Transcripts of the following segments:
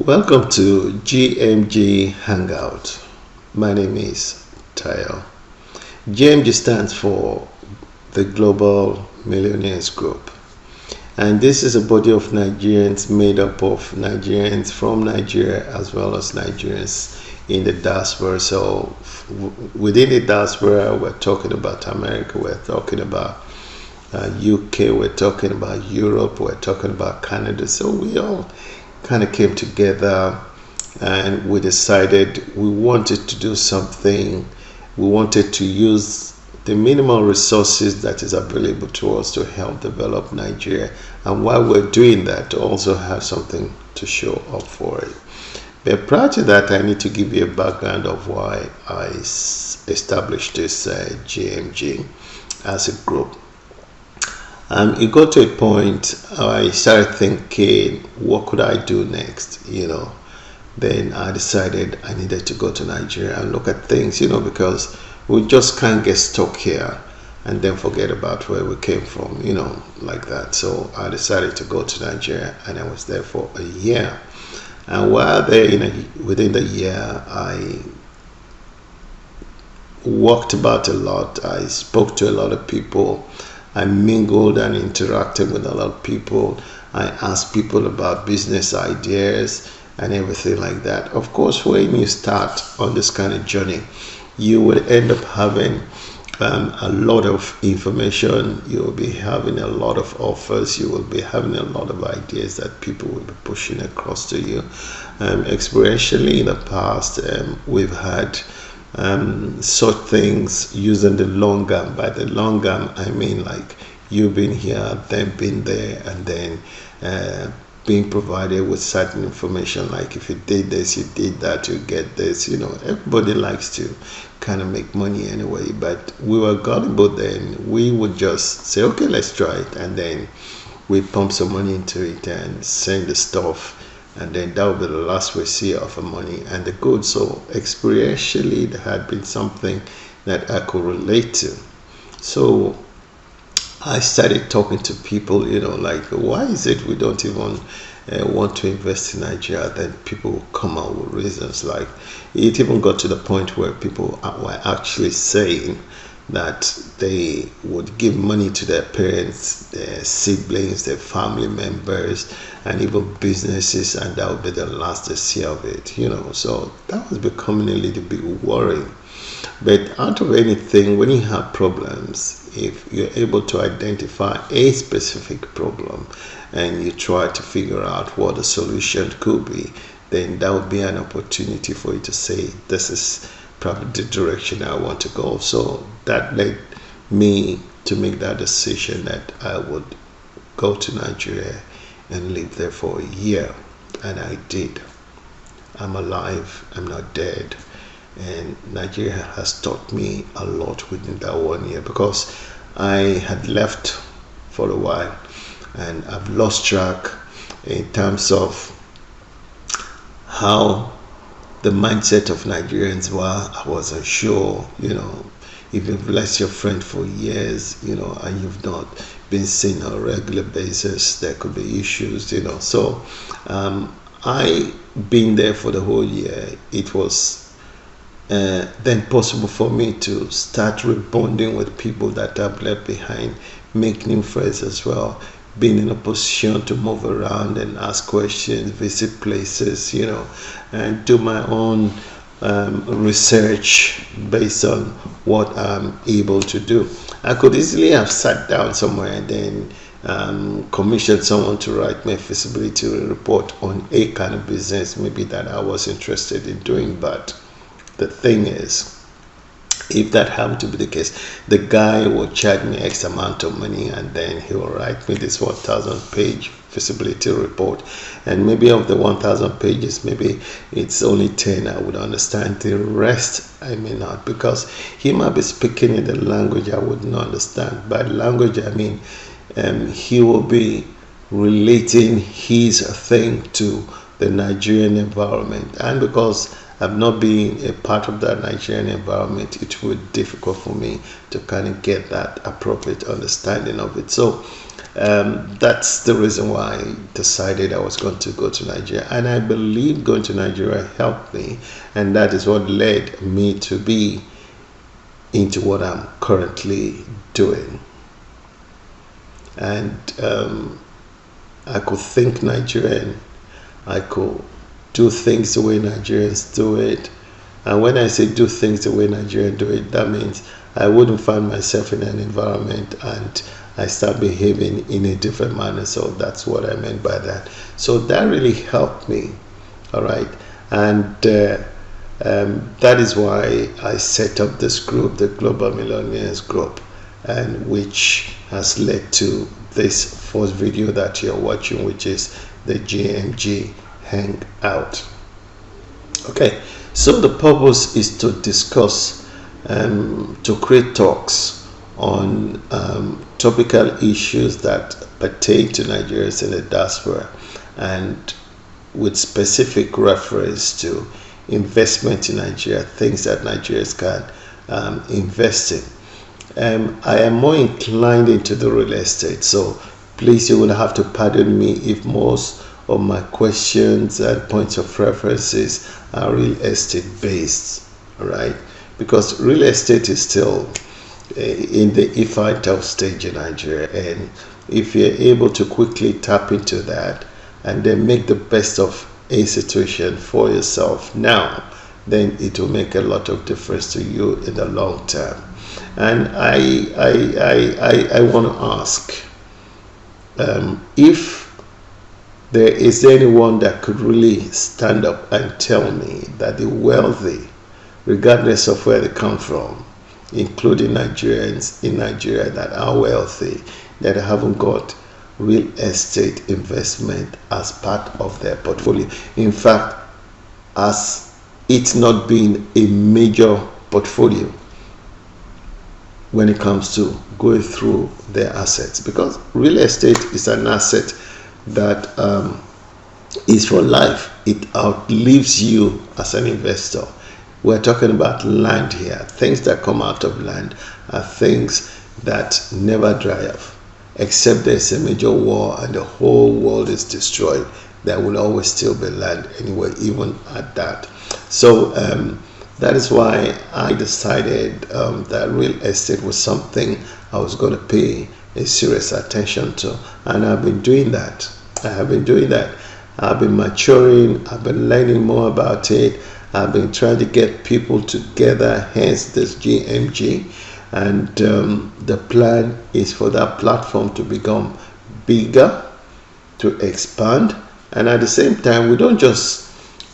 Welcome to Gmg Hangout. My name is Tayo. Gmg stands for the Global Millionaires Group, and this is a body of Nigerians made up of Nigerians from Nigeria as well as Nigerians in the diaspora. So within the diaspora, we're talking about America, we're talking about UK, we're talking about Europe, we're talking about Canada. So we all kind of came together and we decided we wanted to do something. We wanted to use the minimal resources that is available to us to help develop Nigeria, and while we're doing that, to also have something to show up for it. But prior to that, I need to give you a background of why I established this GMG as a group. It got to a point I started thinking, what could I do next? Then I decided I needed to go to Nigeria and look at things, because we just can't get stuck here and then forget about where we came from, like that. So I decided to go to Nigeria, and I was there for a year. And while there, within the year, I walked about a lot. I spoke to a lot of people. I mingled and interacted with a lot of people. I asked people about business ideas and everything like that. Of course, when you start on this kind of journey, you will end up having a lot of information. You will be having a lot of offers. You will be having a lot of ideas that people will be pushing across to you. Experientially, in the past, we've had sort things using the long game. By the long game, I mean like you've been here, then been there, and then being provided with certain information, like if you did this, you did that, you get this. Everybody likes to kind of make money anyway, but we were gullible then. We would just say, okay, let's try it, and then we pump some money into it and send the stuff, and then that would be the last we see of the money and the goods. So experientially, there had been something that I could relate to. So I started talking to people, like, why is it we don't even want to invest in Nigeria? Then people will come out with reasons. Like, it even got to the point where people were actually saying that they would give money to their parents, their siblings, their family members, and even businesses, and that would be the last they see of it. So that was becoming a little bit worrying. But out of anything, when you have problems, if you're able to identify a specific problem and you try to figure out what the solution could be, then that would be an opportunity for you to say, this is probably the direction I want to go. So that led me to make that decision that I would go to Nigeria and live there for a year. And I did. I'm alive, I'm not dead. And Nigeria has taught me a lot within that 1 year, because I had left for a while and I've lost track in terms of how the mindset of Nigerians were. I wasn't sure, if you've lost your friend for years, and you've not been seen on a regular basis, there could be issues, So I been there for the whole year. It was then possible for me to start rebonding with people that I've left behind, make new friends as well, being in a position to move around and ask questions, visit places, and do my own research based on what I'm able to do. I could easily have sat down somewhere and then commissioned someone to write me a feasibility report on a kind of business maybe that I was interested in doing. But the thing is, if that happened to be the case, the guy will charge me X amount of money and then he will write me this 1,000-page feasibility report. And maybe of the 1,000 pages, maybe it's only 10 I would understand. The rest I may not, because he might be speaking in the language I would not understand. By language, I mean he will be relating his thing to the Nigerian environment. And because I've not been a part of that Nigerian environment, it would be difficult for me to kind of get that appropriate understanding of it. So That's the reason why I decided I was going to go to Nigeria, and I believe going to Nigeria helped me, and that is what led me to be into what I'm currently doing. And I could think Nigerian, I could do things the way Nigerians do it. And when I say do things the way Nigerians do it, that means I wouldn't find myself in an environment and I start behaving in a different manner. So that's what I meant by that. So that really helped me, all right? And that is why I set up this group, the Global Millionaires Group, and which has led to this first video that you're watching, which is the Gmg Hangout. Okay, so the purpose is to discuss, to create talks on topical issues that pertain to Nigerians in the diaspora, and with specific reference to investment in Nigeria, things that Nigerians can invest in. I am more inclined into the real estate, so please, you will have to pardon me if most of my questions and points of references are real estate based, all right? Because real estate is still in the infantile stage in Nigeria, and if you're able to quickly tap into that and then make the best of a situation for yourself now, then it will make a lot of difference to you in the long term. And I want to ask, if there is anyone that could really stand up and tell me that the wealthy, regardless of where they come from, including Nigerians in Nigeria that are wealthy, that haven't got real estate investment as part of their portfolio. In fact, as it's not been a major portfolio when it comes to going through their assets, because real estate is an asset that is for life. It outlives you as an investor. We're talking about land here. Things that come out of land are things that never dry up, except there's a major war and the whole world is destroyed. There will always still be land anyway, even at that. So that is why I decided that real estate was something I was going to pay a serious attention to, and I've been doing that. I've been maturing. I've been learning more about it. I've been trying to get people together, hence this Gmg, and the plan is for that platform to become bigger, to expand, and at the same time, we don't just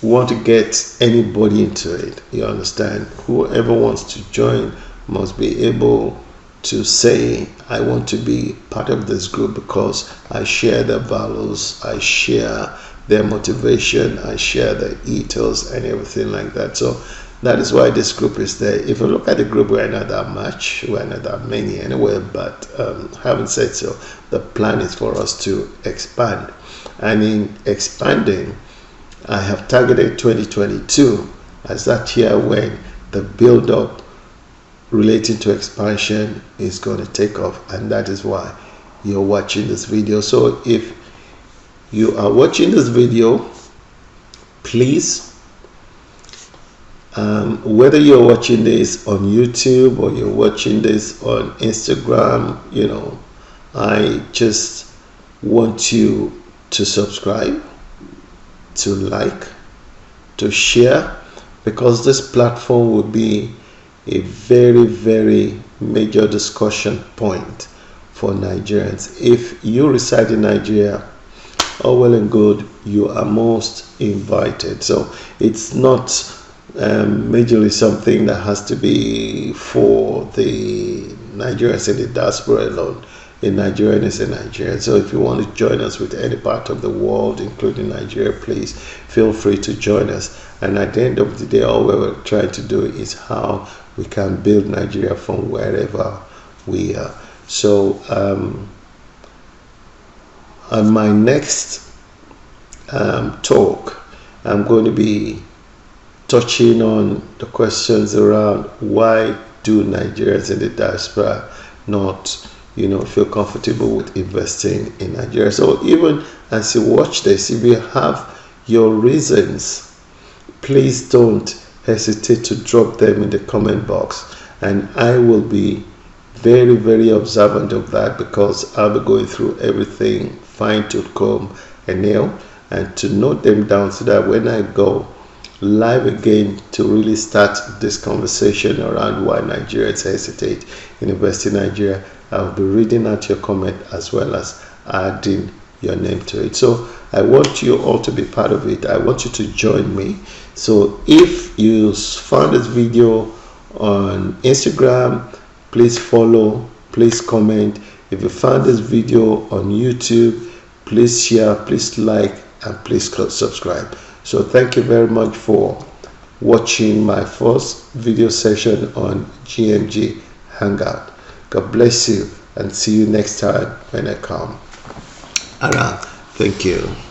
want to get anybody into it. You understand? Whoever wants to join must be able to say, I want to be part of this group because I share their values, I share their motivation, I share their ethos and everything like that. So that is why this group is there. If you look at the group, we're not that much, we're not that many anyway, but having said so, the plan is for us to expand. And in expanding, I have targeted 2022 as that year when the build-up relating to expansion is going to take off, and that is why you're watching this video. So if you are watching this video, please, whether you're watching this on YouTube or you're watching this on Instagram, you know, I just want you to subscribe, to like, to share, because this platform will be a very, very major discussion point for Nigerians. If you reside in Nigeria, all well and good, you are most invited. So it's not majorly something that has to be for the Nigerians in the diaspora alone. A Nigerian is a Nigerian. So if you want to join us with any part of the world, including Nigeria, please feel free to join us. And at the end of the day, all we're trying to do is how we can build Nigeria from wherever we are. So on my next talk, I'm going to be touching on the questions around why do Nigerians in the diaspora not feel comfortable with investing in Nigeria. So even as you watch this, if you have your reasons, please don't hesitate to drop them in the comment box, and I will be very, very observant of that, because I'll be going through everything fine tooth comb and nail, and to note them down so that when I go live again to really start this conversation around why Nigerians hesitate in investing in Nigeria, I'll be reading out your comment as well as adding your name to it. So I want you all to be part of it. I want you to join me. So if you found this video on Instagram, please follow, please comment. If you found this video on YouTube, please share, please like, and please subscribe. So thank you very much for watching my first video session on Gmg Hangout. God bless you, and see you next time when I come around. Thank you.